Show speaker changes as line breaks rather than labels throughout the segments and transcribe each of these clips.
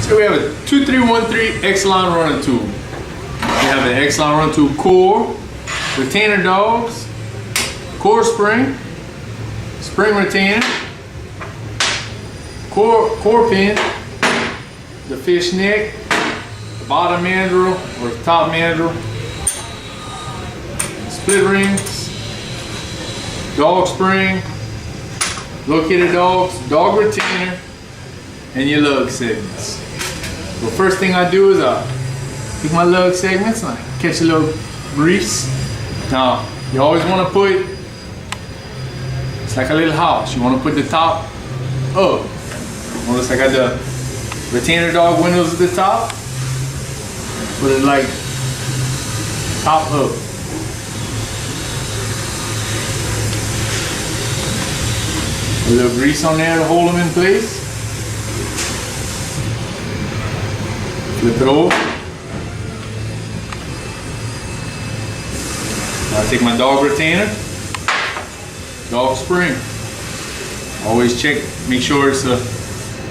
So we have a 2313 X-Line running tool. We have an X-Line running tool core, retainer dogs, core spring, spring retainer, core pin, the fish neck, the bottom mandrel or the top mandrel, split rings, dog spring, locator dogs, dog retainer, and your lug segments. The first thing I do is I pick my lug segments and I catch a little grease. Now, you always want to put, it's like a little house, you want to put the top up. Notice I got the retainer dog windows at the top. Put it like top up. A little grease on there to hold them in place. Flip it over. Now I take my dog retainer, dog spring. Always check, make sure it's a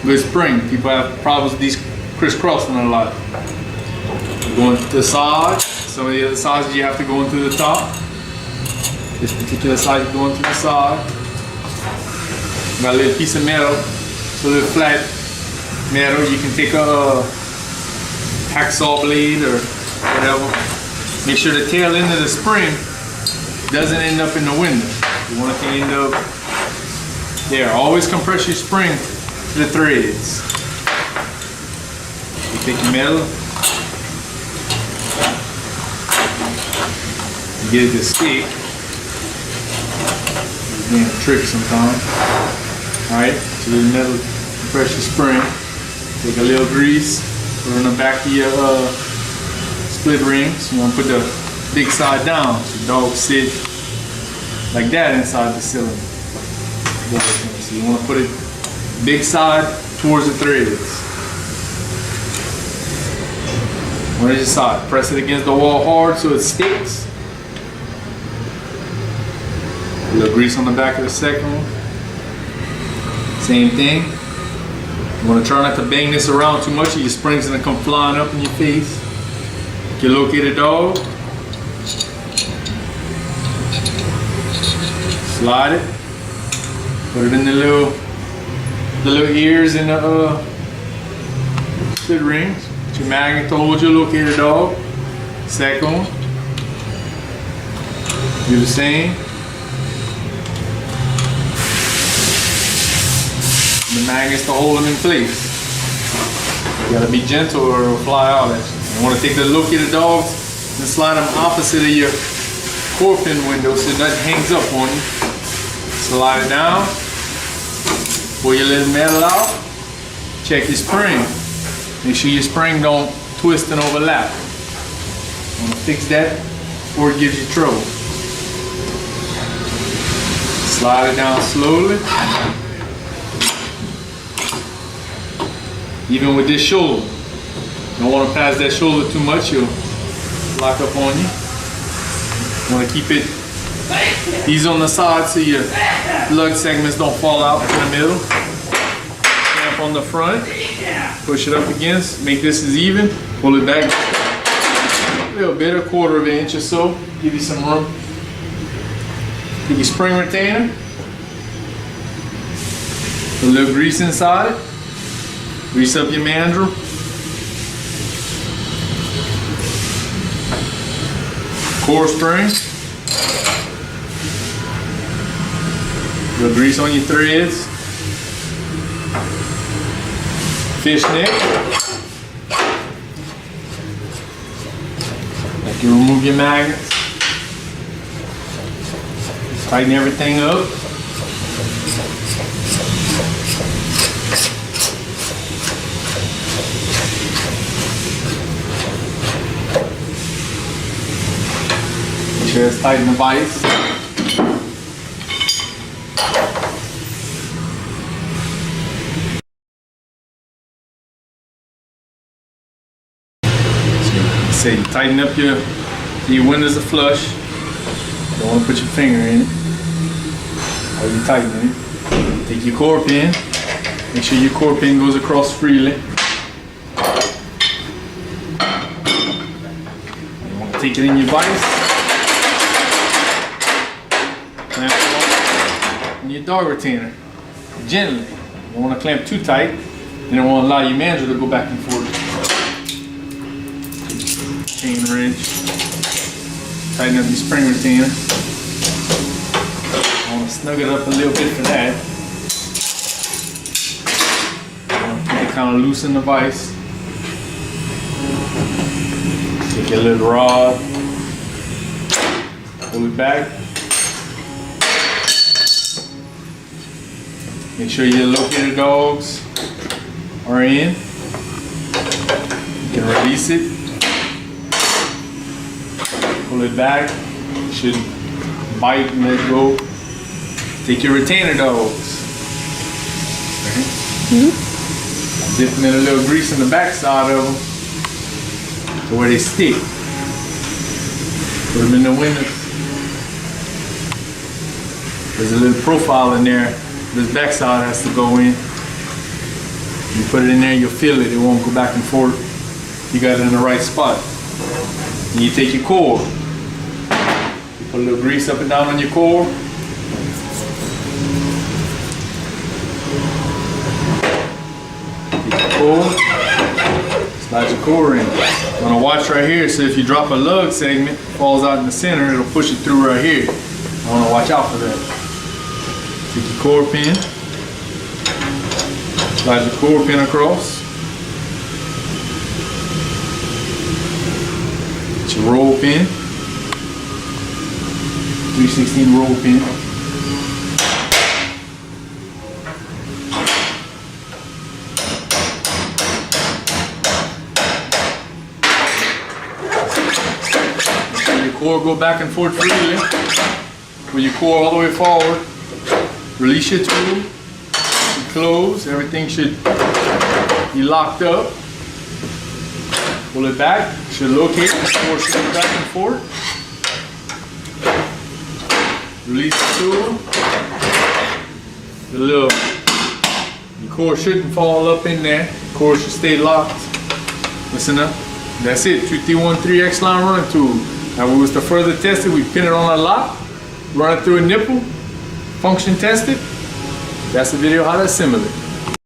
good spring. People have problems with these crisscrossing a lot. Going to the side. Some of the other sides you have to go into the top. This particular side you go into the side. Got a little piece of metal, so a little flat metal. You can take a hacksaw blade or whatever. Make sure the tail end of the spring doesn't end up in the window. You want it to end up there. Always compress your spring to the threads. You take your metal, you get it to stick. It's being a trick sometimes. Alright, so the metal, compress your spring. Take a little grease, put it on the back of your split rings. You want to put the big side down so the dog sit like that inside the cylinder. So you want to put it big side towards the threads. On each side, press it against the wall hard so it sticks. A little grease on the back of the second one. Same thing. You want to try not to bang this around too much or your spring's going to come flying up in your face. Your locator dog. Slide it. Put it in the little ears and the split rings. Put your magnet to hold your locator dog. Second one. Do the same. The magnets to hold them in place. You gotta be gentle or it'll fly out at you. You want to take the locator dogs and slide them opposite of your core pin window so nothing hangs up on you. Slide it down. Pull your little metal out. Check your spring. Make sure your spring don't twist and overlap. You want to fix that before it gives you trouble. Slide it down slowly. Even with this shoulder, you don't want to pass that shoulder too much, you'll lock up on you. You want to keep it easy on the side so your lug segments don't fall out in the middle. Clamp on the front, push it up against, make this as even, pull it back a little bit, a quarter of an inch or so, give you some room. Take your spring retainer, put a little grease inside it. Grease up your mandrel. Core spring. Little grease on your threads. Fish neck. Like you remove your magnets. Tighten everything up. Just tighten the vise. So you tighten up your windows are flush. Don't want to put your finger in it while you're tightening it. Take your core pin. Make sure your core pin goes across freely. Take it in your vise. Clamp it off in your dog retainer. Gently. You don't want to clamp too tight. You don't want to allow your mandrel to go back and forth. Chain wrench. Tighten up your spring retainer. I want to snug it up a little bit for that. Keep it kind of loose in the vise. Take your little rod. Pull it back. Make sure your locator dogs are in. You can release it. Pull it back. You should bite and let go. Take your retainer dogs. I'm dipping in a little grease in the back side of them to where they stick. Put them in the window. There's a little profile in there. This back side has to go in. You put it in there, you'll feel it. It won't go back and forth. You got it in the right spot. And you take your core. You put a little grease up and down on your core. Take your core. Slide your core in. You want to watch right here, so if you drop a lug segment, it falls out in the center, it'll push it through right here. I want to watch out for that. Take your core pin. Slide your core pin across. Get your roll pin. 3/16 roll pin. Let your core go back and forth freely. With your core all the way forward. Release your tool. Close, everything should be locked up. Pull it back, should locate, the core should go back and forth. Release the tool. Your core shouldn't fall up in there. The core should stay locked. Listen up. That's it, 2313 X-Line running tool. Now if we was to further test it, we pin it on a lock, run it through a nipple, function test it. That's the video how to assemble it.